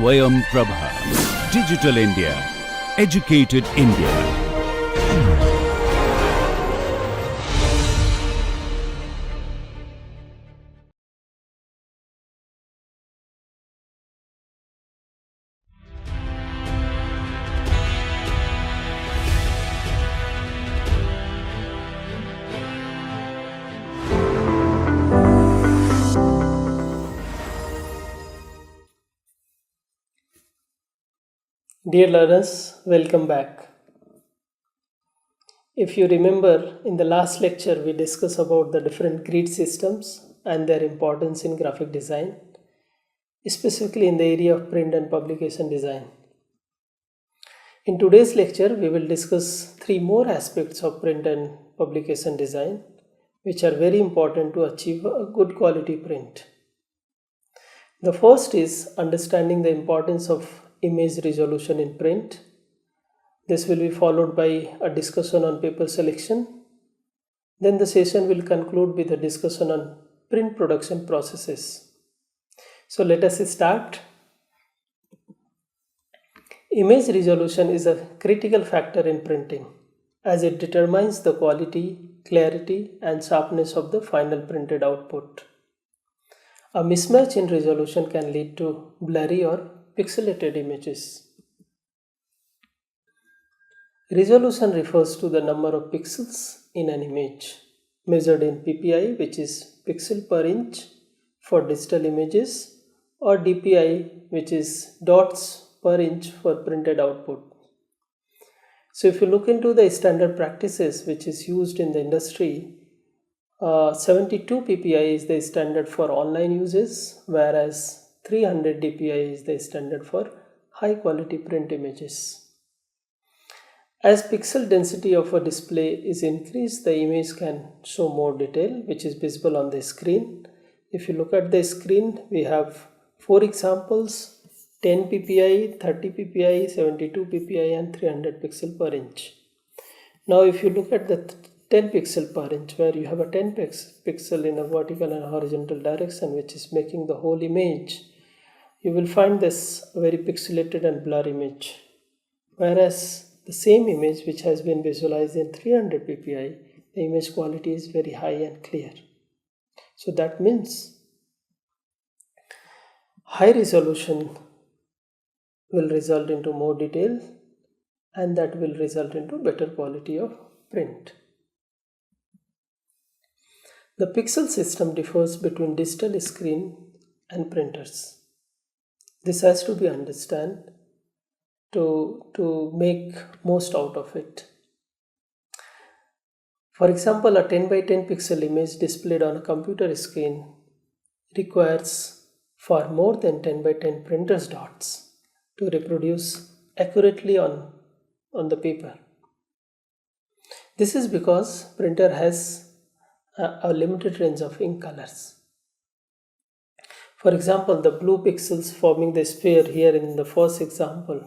SwayamPrabha. Digital India. Educated India. Dear learners, welcome back. If you remember, in the last lecture we discussed about the different grid systems and their importance in graphic design, specifically in the area of print and publication design. In today's lecture, we will discuss three more aspects of print and publication design, which are very important to achieve a good quality print. The first is understanding the importance of image resolution in print. This will be followed by a discussion on paper selection. Then the session will conclude with a discussion on print production processes. So let us start. Image resolution is a critical factor in printing as it determines the quality, clarity, and sharpness of the final printed output. A mismatch in resolution can lead to blurry or pixelated images. Resolution refers to the number of pixels in an image, measured in ppi, which is pixel per inch for digital images, or dpi, which is dots per inch for printed output. So if you look into the standard practices which is used in the industry, 72 ppi is the standard for online uses, whereas 300 dpi is the standard for high quality print images. As pixel density of a display is increased, the image can show more detail, which is visible on the screen. If you look at the screen, we have four examples: 10 ppi, 30 ppi, 72 ppi, and 300 pixel per inch. Now if you look at the 10 pixel per inch, where you have a 10 pixel in a vertical and horizontal direction, which is making the whole image, you will find this very pixelated and blurry image. Whereas the same image which has been visualized in 300 ppi, the image quality is very high and clear. So that means high resolution will result into more detail, and that will result into better quality of print. The pixel system differs between digital screen and printers. This has to be understood to make most out of it. For example, a 10 by 10 pixel image displayed on a computer screen requires far more than 10 by 10 printer's dots to reproduce accurately on the paper. This is because printer has a limited range of ink colors. For example, the blue pixels forming the sphere here in the first example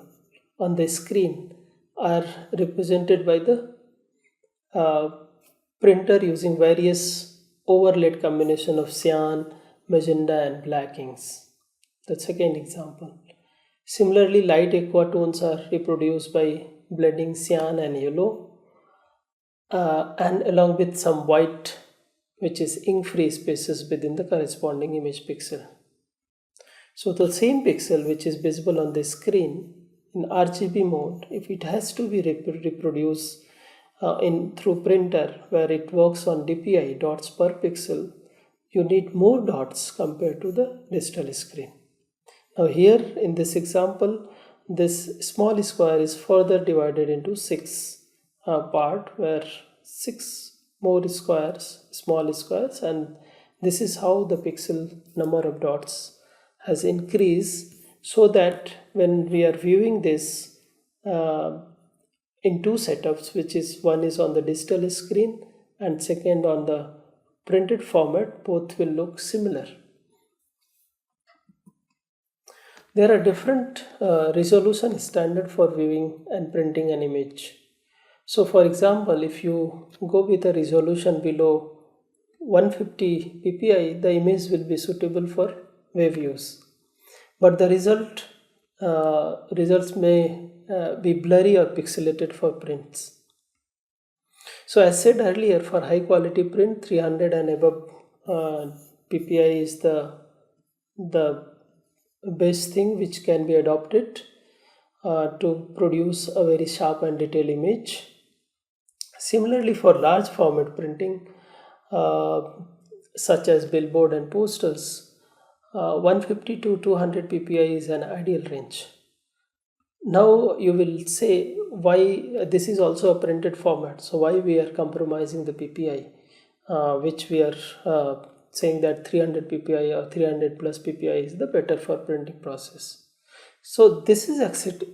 on the screen are represented by the printer using various overlaid combination of cyan, magenta, and black inks. The second example. Similarly, light aqua tones are reproduced by blending cyan and yellow, and along with some white, which is ink-free spaces within the corresponding image pixel. So the same pixel which is visible on the screen in RGB mode, if it has to be reproduced through printer where it works on DPI, dots per pixel, you need more dots compared to the digital screen. Now here in this example, this small square is further divided into 6 part, where 6 more squares, small squares, and this is how the pixel number of dots has increased, so that when we are viewing this in two setups, which is one is on the digital screen and second on the printed format, both will look similar. There are different resolution standard for viewing and printing an image. So for example, if you go with a resolution below 150 ppi, the image will be suitable for wave use. But the result results may be blurry or pixelated for prints. So as said earlier, for high quality print, 300 and above ppi is the best thing which can be adopted to produce a very sharp and detailed image. Similarly, for large format printing, such as billboard and posters, 150 to 200 ppi is an ideal range. Now you will say why this is also a printed format, so why we are compromising the ppi, which we are saying that 300 ppi or 300 plus ppi is the better for printing process. So this is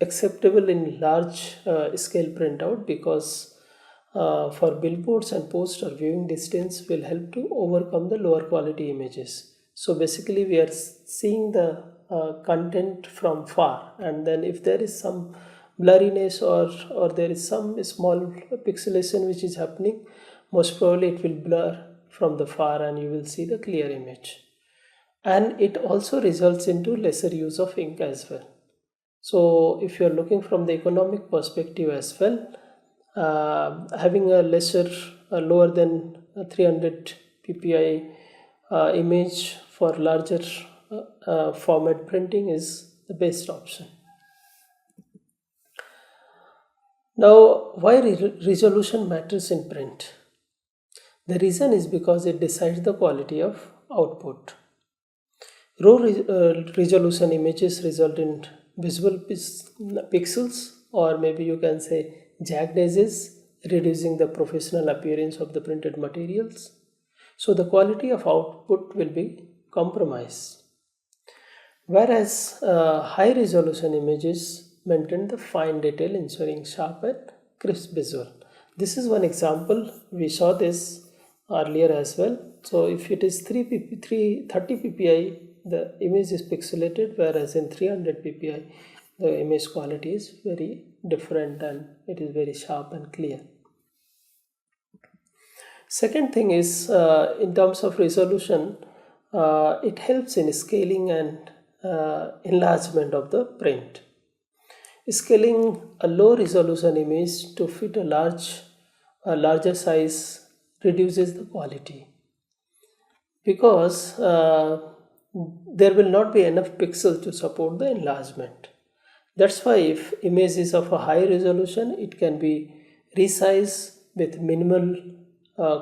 acceptable in large scale printout because for billboards and poster, viewing distance will help to overcome the lower quality images. So basically we are seeing the content from far, and then if there is some blurriness or there is some small pixelation which is happening, most probably it will blur from the far and you will see the clear image. And it also results into lesser use of ink as well. So if you are looking from the economic perspective as well, having a lower than 300 ppi image for larger format printing is the best option. Now, why resolution matters in print? The reason is because it decides the quality of output. Low resolution images result in visible pixels, or maybe you can say jagged edges, reducing the professional appearance of the printed materials. So the quality of output will be compromised. Whereas high resolution images maintain the fine detail, ensuring sharp and crisp visual. This is one example. We saw this earlier as well. So if it is 30 ppi, the image is pixelated, whereas in 300 ppi, the image quality is very different and it is very sharp and clear. Second thing is, in terms of resolution, it helps in scaling and enlargement of the print. Scaling a low resolution image to fit a larger size reduces the quality, because there will not be enough pixels to support the enlargement. That's why if image is of a high resolution, it can be resized with minimal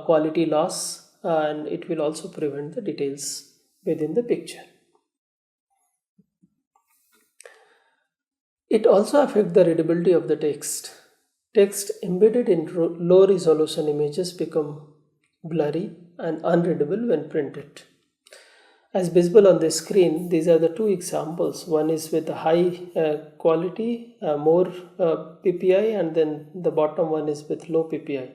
quality loss, and it will also prevent the details within the picture. It also affects the readability of the text. Text embedded in low resolution images become blurry and unreadable when printed. As visible on the screen, these are the two examples. One is with the high quality, more ppi, and then the bottom one is with low ppi.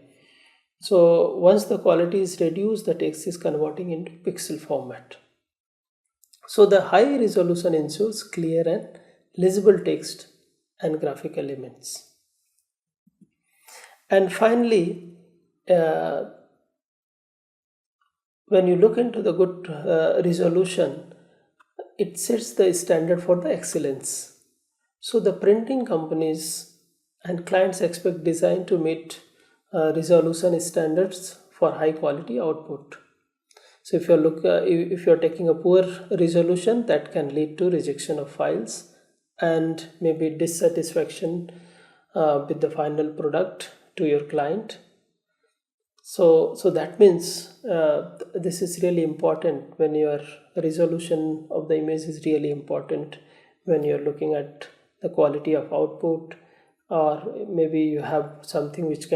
So once the quality is reduced, the text is converting into pixel format. So the high resolution ensures clear and legible text and graphic elements. And finally, when you look into the good resolution, it sets the standard for the excellence. So the printing companies and clients expect design to meet resolution standards for high quality output. So if you're taking a poor resolution, that can lead to rejection of files and maybe dissatisfaction with the final product to your client. So that means this is really important. When your resolution of the image is really important when you're looking at the quality of output, or maybe you have something which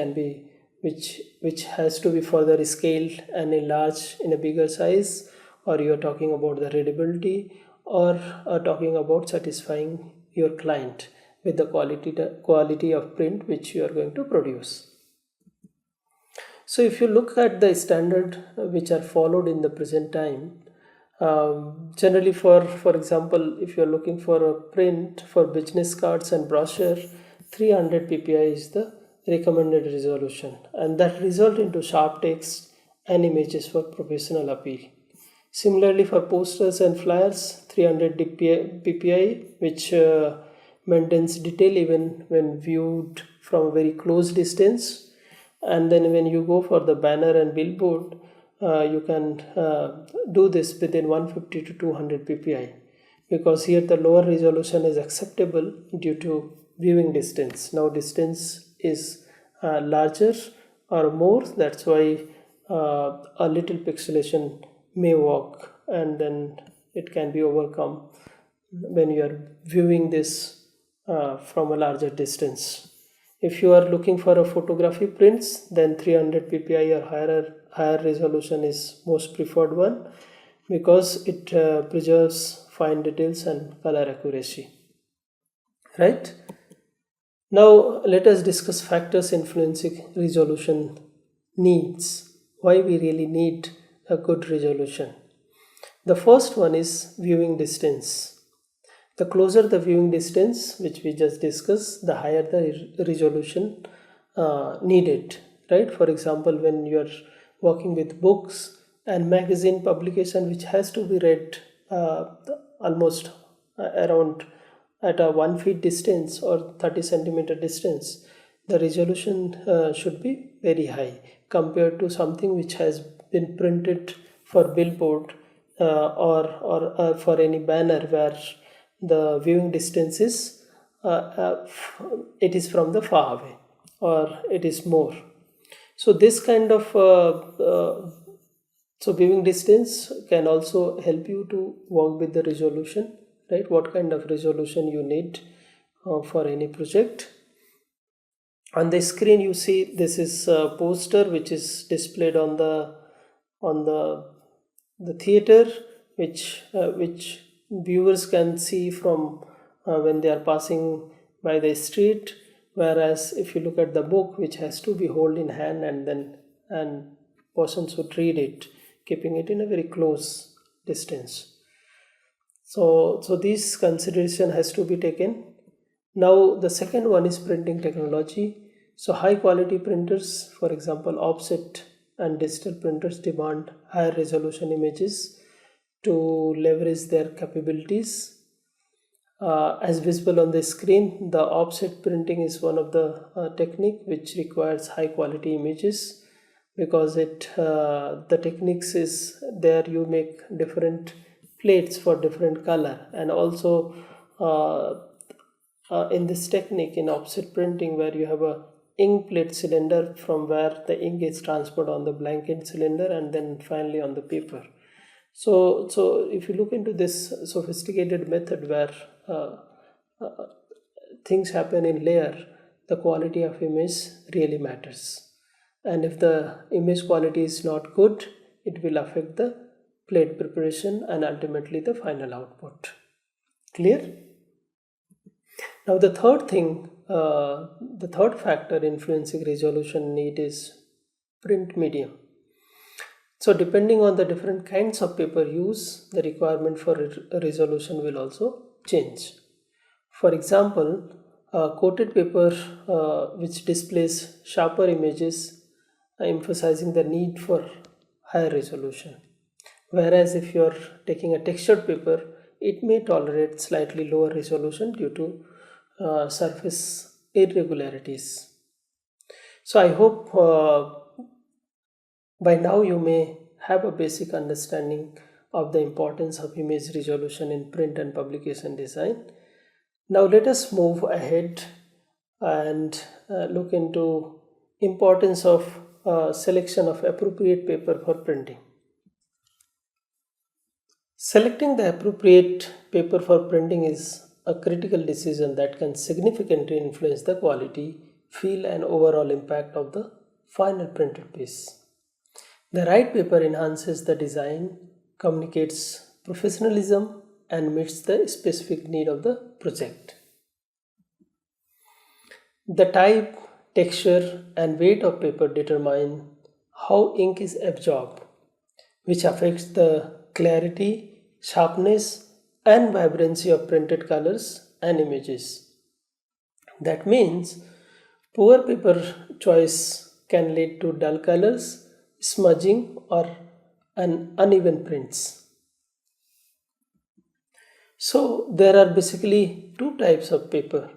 has to be further scaled and enlarged in a bigger size, or you're talking about the readability, or talking about satisfying your client with the quality of print which you are going to produce. So if you look at the standard which are followed in the present time, generally for example, if you're looking for a print for business cards and brochure, 300 ppi is the recommended resolution, and that result into sharp text and images for professional appeal. Similarly, for posters and flyers, 300 ppi, which maintains detail even when viewed from a very close distance. And then when you go for the banner and billboard, you can do this within 150 to 200 ppi, because here the lower resolution is acceptable due to viewing distance. Now distance is larger or more, that's why a little pixelation may work, and then it can be overcome when you are viewing this from a larger distance. If you are looking for a photography prints, then 300 ppi or higher resolution is most preferred one, because it preserves fine details and color accuracy. Right? Now let us discuss factors influencing resolution needs. Why we really need a good resolution. The first one is viewing distance. The closer the viewing distance, which we just discussed, the higher the resolution needed. Right? For example, when you are working with books and magazine publication, which has to be read almost around at a 1 feet distance or 30 centimeter distance, the resolution should be very high compared to something which has been printed for billboard or for any banner, where the viewing distance is it is from the far away or it is more. So this kind of so viewing distance can also help you to work with the resolution, right? What kind of resolution you need for any project. On the screen you see this is a poster which is displayed on the theater, which viewers can see from when they are passing by the street. Whereas if you look at the book, which has to be held in hand, and persons would read it, keeping it in a very close distance. So this consideration has to be taken. Now the second one is printing technology. So high quality printers, for example offset and digital printers, demand higher resolution images to leverage their capabilities. As visible on the screen, the offset printing is one of the technique which requires high quality images, because the techniques is there you make different plates for different color, and also in this technique in offset printing, where you have a ink plate cylinder from where the ink is transferred on the blanket cylinder and then finally on the paper. So if you look into this sophisticated method where things happen in layer, the quality of image really matters. And if the image quality is not good, it will affect the plate preparation and ultimately the final output. Clear? Now the third thing, the third factor influencing resolution need is print medium. So depending on the different kinds of paper used, the requirement for resolution will also change. For example, coated paper which displays sharper images, emphasizing the need for higher resolution. Whereas if you are taking a textured paper, it may tolerate slightly lower resolution due to surface irregularities. So I hope by now you may have a basic understanding of the importance of image resolution in print and publication design. Now let us move ahead and look into importance of selection of appropriate paper for printing. Selecting the appropriate paper for printing is a critical decision that can significantly influence the quality, feel, and overall impact of the final printed piece. The right paper enhances the design, communicates professionalism, and meets the specific need of the project. The type, texture, and weight of paper determine how ink is absorbed, which affects the clarity, sharpness, and vibrancy of printed colors and images. That means poor paper choice can lead to dull colors, smudging, or and uneven prints. So there are basically two types of paper.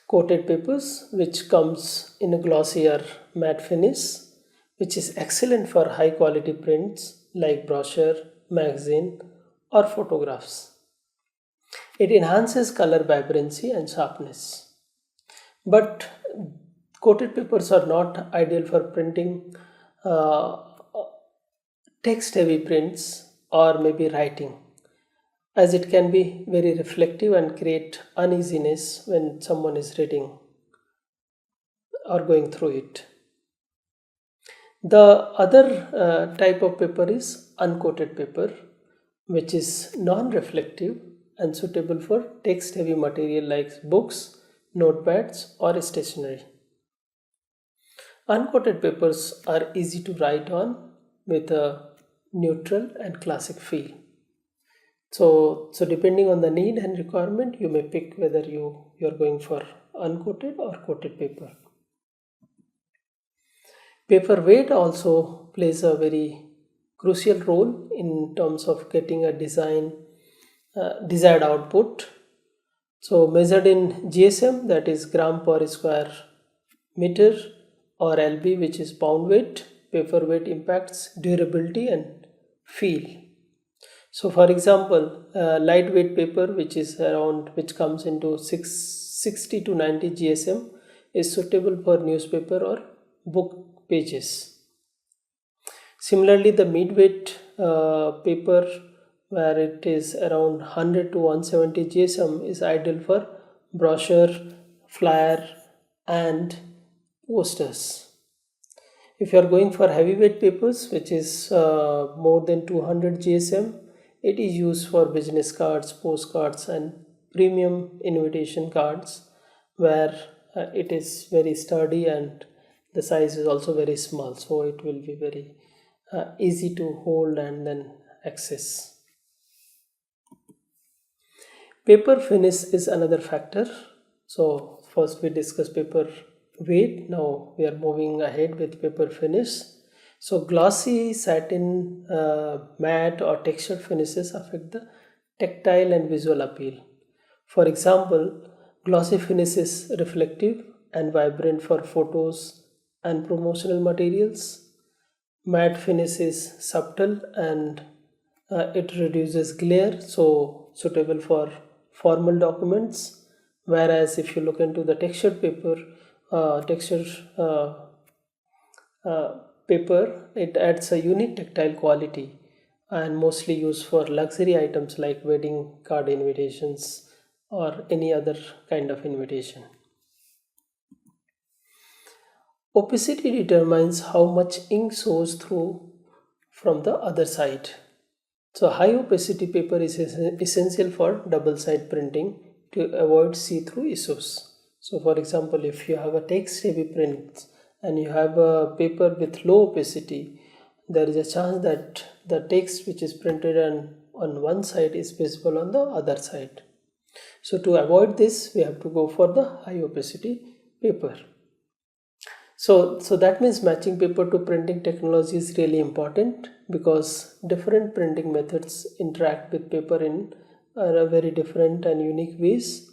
Coated papers, which comes in a glossy or matte finish, which is excellent for high quality prints like brochure, magazine or photographs. It enhances color vibrancy and sharpness. But coated papers are not ideal for printing uh, text heavy prints or maybe writing, as it can be very reflective and create uneasiness when someone is reading or going through it. The other type of paper is uncoated paper, which is non-reflective and suitable for text-heavy material like books, notepads, or stationery. Uncoated papers are easy to write on with a neutral and classic feel. So depending on the need and requirement, you may pick whether you're going for uncoated or coated paper. Paper weight also plays a very crucial role in terms of getting a desired output. So measured in GSM, that is gram per square meter, or LB, which is pound weight, paper weight impacts durability and feel. So for example, lightweight paper, which comes into 60 to 90 GSM, is suitable for newspaper or book pages. Similarly, the midweight paper, where it is around 100 to 170 GSM, is ideal for brochure, flyer and posters. If you are going for heavyweight papers, which is more than 200 GSM, it is used for business cards, postcards and premium invitation cards, where it is very sturdy and the size is also very small, so it will be very easy to hold and then access. Paper finish is another factor. So first we discussed paper weight. Now we are moving ahead with paper finish. So glossy, satin, matte or textured finishes affect the tactile and visual appeal. For example, glossy finish is reflective and vibrant for photos and promotional materials. Matte finish is subtle and it reduces glare, so suitable for formal documents. Whereas if you look into the textured paper, it adds a unique tactile quality and mostly used for luxury items like wedding card invitations or any other kind of invitation. Opacity determines how much ink shows through from the other side. So high opacity paper is essential for double side printing to avoid see-through issues. So for example, if you have a text heavy print and you have a paper with low opacity, there is a chance that the text which is printed on one side is visible on the other side. So to avoid this, we have to go for the high opacity paper. So that means matching paper to printing technology is really important, because different printing methods interact with paper in very different and unique ways.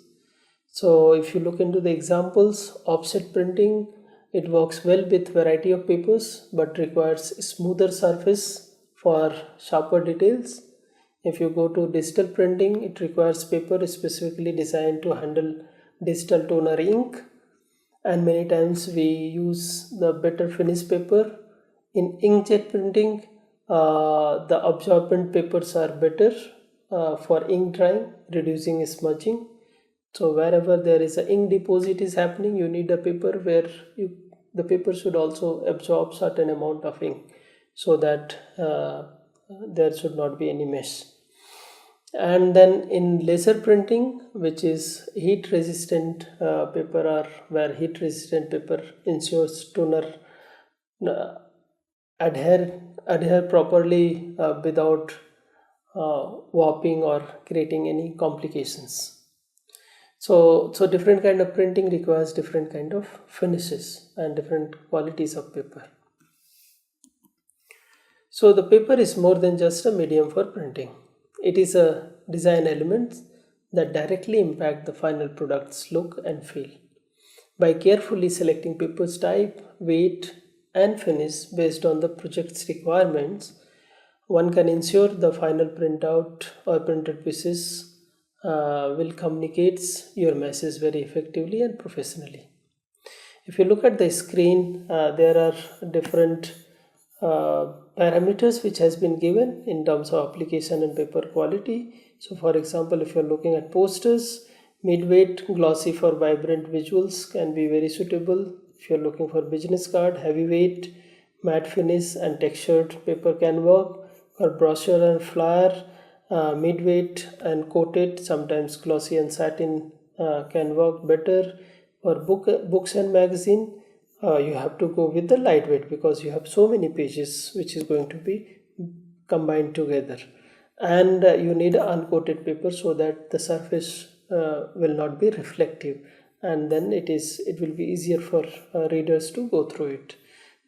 So if you look into the examples, offset printing, it works well with variety of papers but requires smoother surface for sharper details. If you go to digital printing, it requires paper specifically designed to handle digital toner ink, and many times we use the better finish paper. In inkjet printing, the absorbent papers are better for ink drying, reducing smudging. So wherever there is an ink deposit is happening, you need a paper where the paper should also absorb certain amount of ink, so that there should not be any mess. And then in laser printing, which is heat resistant paper, or where heat resistant paper ensures toner adhere properly without warping or creating any complications. So different kind of printing requires different kind of finishes and different qualities of paper. So the paper is more than just a medium for printing. It is a design element that directly impact the final product's look and feel. By carefully selecting paper's type, weight, and finish based on the project's requirements, one can ensure the final printout or printed pieces will communicate your message very effectively and professionally. If you look at the screen, there are different parameters which has been given in terms of application and paper quality. So for example, if you're looking at posters, mid-weight, glossy for vibrant visuals can be very suitable. If you're looking for business card, heavyweight, matte finish and textured paper can work. For brochure and flyer, mid-weight and coated, sometimes glossy and satin can work better. For books and magazine, you have to go with the lightweight because you have so many pages which is going to be combined together, and you need uncoated paper so that the surface will not be reflective, and then it will be easier for readers to go through it.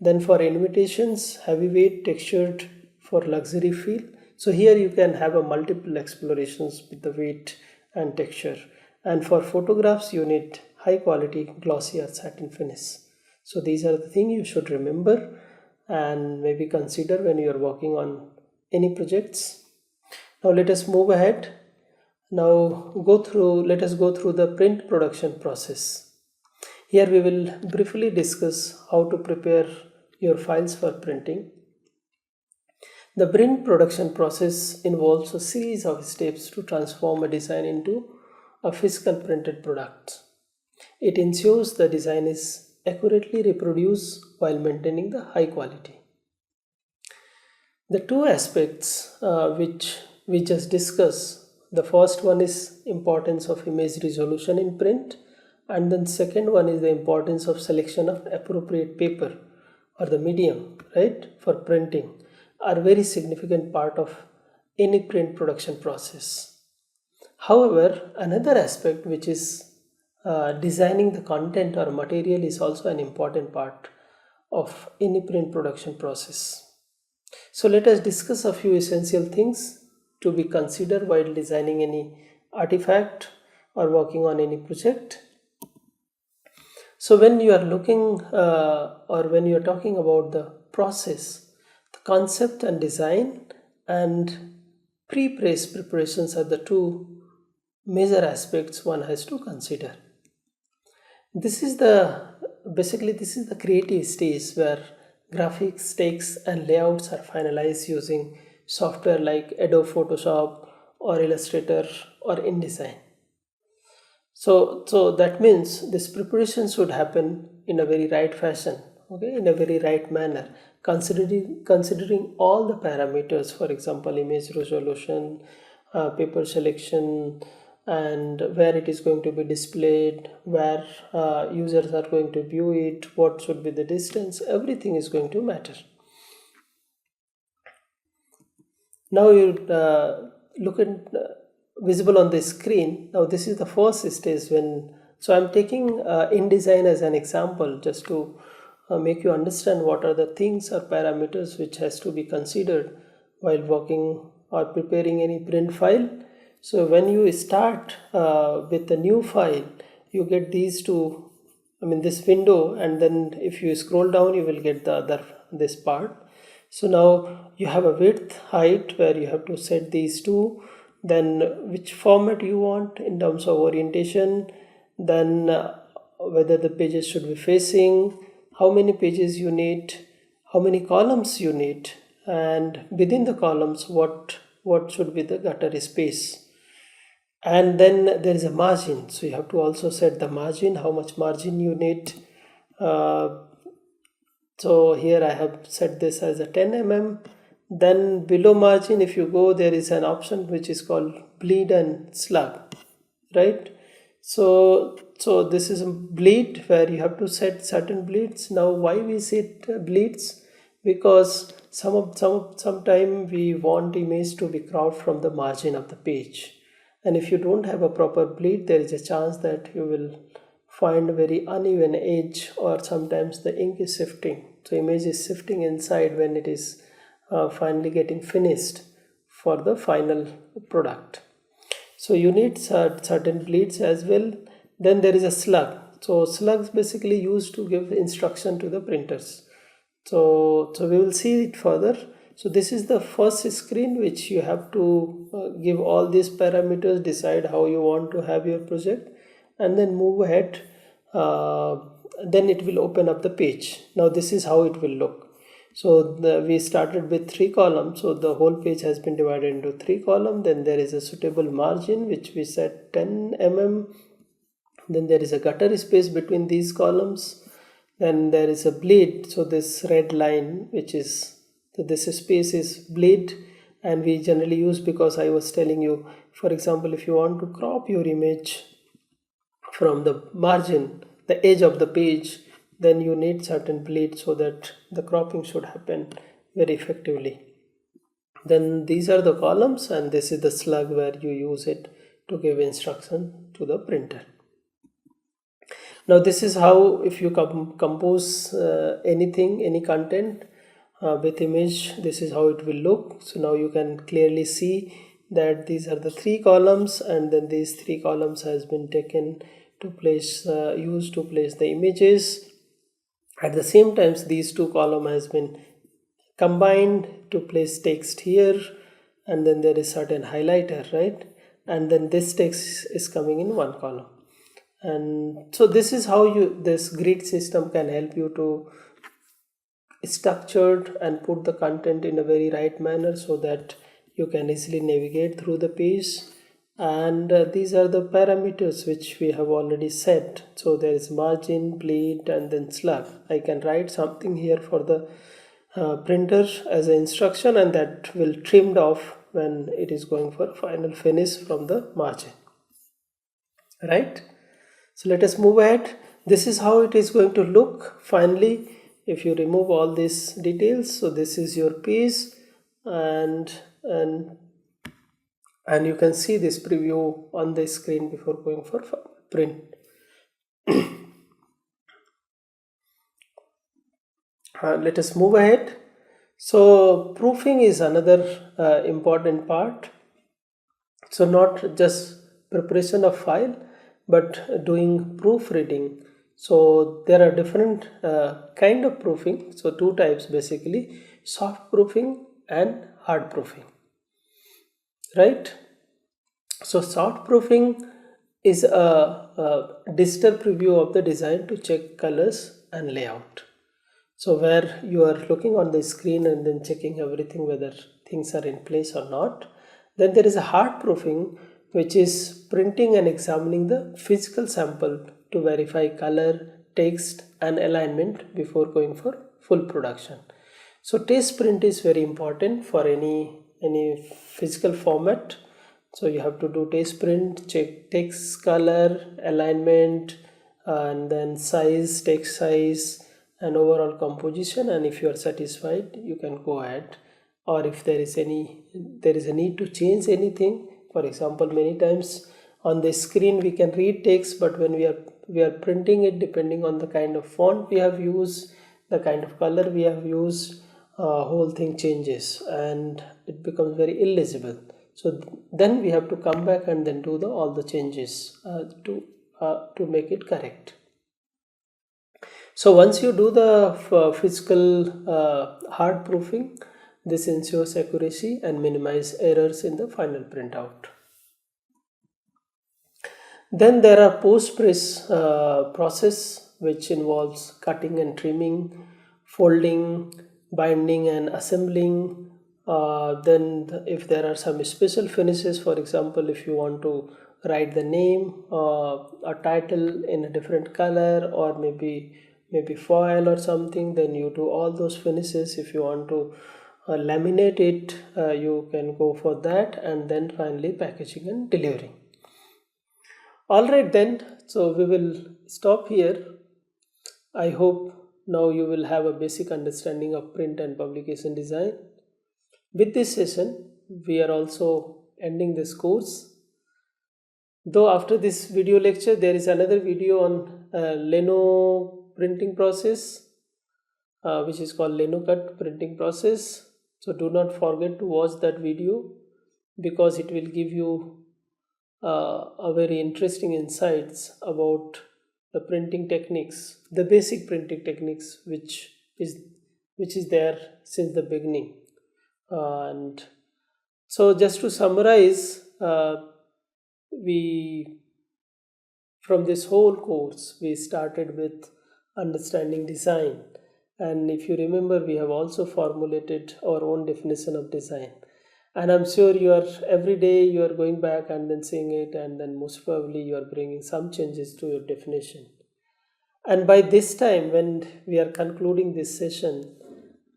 Then for invitations, heavyweight, textured for luxury feel. So here you can have a multiple explorations with the weight and texture. And for photographs, you need high quality glossy or satin finish. So these are the things you should remember and maybe consider when you are working on any projects. Now let us move ahead. Now let us go through the print production process. Here we will briefly discuss how to prepare your files for printing. The print production process involves a series of steps to transform a design into a physical printed product. It ensures the design is accurately reproduced while maintaining the high quality. The two aspects which we just discussed, the first one is importance of image resolution in print, and then second one is the importance of selection of appropriate paper or the medium, right, for printing, are very significant part of any print production process. However, another aspect which is designing the content or material is also an important part of any print production process. So let us discuss a few essential things to be considered while designing any artifact or working on any project. So when you are looking or when you are talking about the process, the concept and design and pre-press preparations are the two major aspects one has to consider. This is the creative stage where graphics, text and layouts are finalized using software like Adobe Photoshop or Illustrator or InDesign. So that means this preparation should happen in a very right fashion, okay, in a very right manner, considering all the parameters, for example, image resolution, paper selection, and where it is going to be displayed, where users are going to view it, what should be the distance, everything is going to matter. Now you look at visible on the screen. Now this is the first stage so I'm taking InDesign as an example just to make you understand what are the things or parameters which has to be considered while working or preparing any print file. So when you start with the new file, you get this window, and then if you scroll down you will get this part. So now you have a width, height, where you have to set these two, then which format you want in terms of orientation, then whether the pages should be facing, how many pages you need, how many columns you need, and within the columns what should be the gutter space. And then there is a margin, so you have to also set the margin, how much margin you need. So here I have set this as a 10 mm. Then below margin, if you go, there is an option which is called bleed and slug, right? So this is a bleed where you have to set certain bleeds. Now why we set bleeds? Because sometime we want image to be cropped from the margin of the page, and if you don't have a proper bleed, there is a chance that you will find very uneven edge, or sometimes the ink is shifting. So image is shifting inside when it is finally getting finished for the final product. So you need certain bleeds as well. Then there is a slug. So slugs basically used to give instruction to the printers. So we will see it further. So this is the first screen which you have to give all these parameters, decide how you want to have your project, and then move ahead. Then it will open up the page. Now this is how it will look. So we started with 3 columns. So the whole page has been divided into 3 columns. Then there is a suitable margin which we set 10 mm. Then there is a gutter space between these columns. Then there is a bleed. So this red line, which is, so this space is bleed, and we generally use, because I was telling you, for example, if you want to crop your image from the margin, the edge of the page, then you need certain bleed so that the cropping should happen very effectively. Then these are the columns, and this is the slug where you use it to give instruction to the printer. Now this is how, if you compose anything, any content with image, this is how it will look. So now you can clearly see that these are the 3 columns, and then these 3 columns has been taken to place, used to place the images. At the same time, these 2 columns has been combined to place text here, and then there is certain highlighter, right? And then this text is coming in 1 column. And so this is how this grid system can help you to structure and put the content in a very right manner so that you can easily navigate through the page. And these are the parameters which we have already set. So there is margin, bleed, and then slug. I can write something here for the printer as an instruction, and that will trimmed off when it is going for final finish from the margin, right? So let us move ahead. This is how it is going to look finally if you remove all these details. So this is your piece, and you can see this preview on the screen before going for print. Let us move ahead. So proofing is another important part. So not just preparation of file, but doing proofreading. So there are different kind of proofing. So 2 types basically: soft proofing and hard proofing, right? So soft proofing is a digital preview of the design to check colors and layout. So where you are looking on the screen and then checking everything, whether things are in place or not. Then there is a hard proofing, which is printing and examining the physical sample to verify color, text, and alignment before going for full production. So test print is very important for any physical format. So you have to do test print, check text color, alignment, and then size, text size, and overall composition. And if you are satisfied, you can go ahead. Or if there is a need to change anything. For example, many times on the screen we can read text, but when we are printing it, depending on the kind of font we have used, the kind of color we have used, whole thing changes and it becomes very illegible. So then we have to come back and then do all the changes to make it correct. So once you do the physical hard proofing, this ensures accuracy and minimize errors in the final printout. Then there are post-press process, which involves cutting and trimming, folding, binding and assembling. Then if there are some special finishes, for example, if you want to write the name, a title in a different color, or maybe foil or something, then you do all those finishes. If you want to laminate it, you can go for that, and then finally packaging and delivering. Alright then, so we will stop here. I hope now you will have a basic understanding of print and publication design. With this session, we are also ending this course. Though after this video lecture, there is another video on Leno printing process, which is called Leno cut printing process. So do not forget to watch that video, because it will give you a very interesting insights about the printing techniques, the basic printing techniques, which is there since the beginning. And so just to summarize, we from this whole course we started with understanding design, and if you remember, we have also formulated our own definition of design. And I'm sure you are every day you are going back and then seeing it, and then most probably you are bringing some changes to your definition. And by this time, when we are concluding this session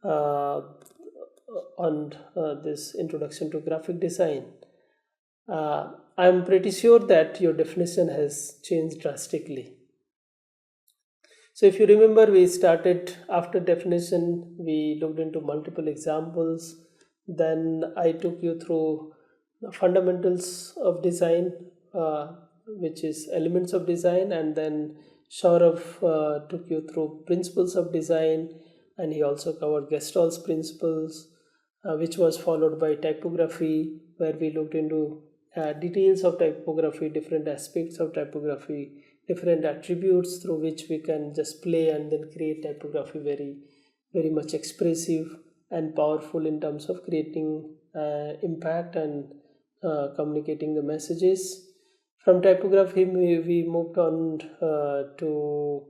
uh, on this introduction to graphic design, I'm pretty sure that your definition has changed drastically. So if you remember, we started after definition, we looked into multiple examples. Then I took you through the fundamentals of design, which is elements of design, and then Saurav took you through principles of design, and he also covered Gestalt principles, which was followed by typography, where we looked into details of typography, different aspects of typography, different attributes through which we can just play and then create typography very, very much expressive and powerful in terms of creating impact and communicating the messages. From typography, we moved on to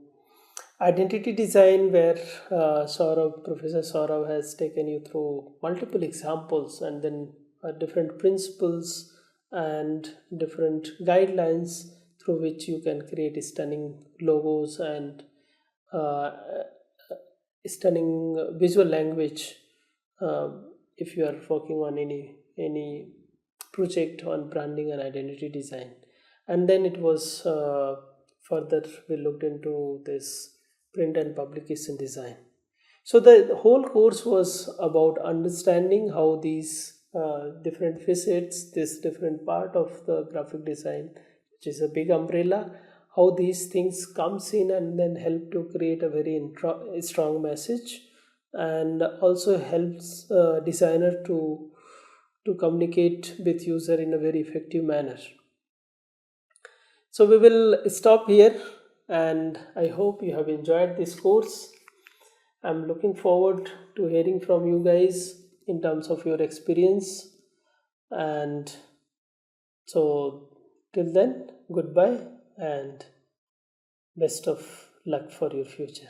identity design, where Professor Saurav has taken you through multiple examples, and then different principles and different guidelines through which you can create stunning logos and stunning visual language if you are working on any project on branding and identity design. And then it was further we looked into this print and publication design. So the whole course was about understanding how these different facets, this different part of the graphic design, which is a big umbrella, how these things comes in and then help to create a very strong message, and also helps designer to communicate with user in a very effective manner. So we will stop here, and I hope you have enjoyed this course. I'm looking forward to hearing from you guys in terms of your experience. And so till then, goodbye and best of luck for your future.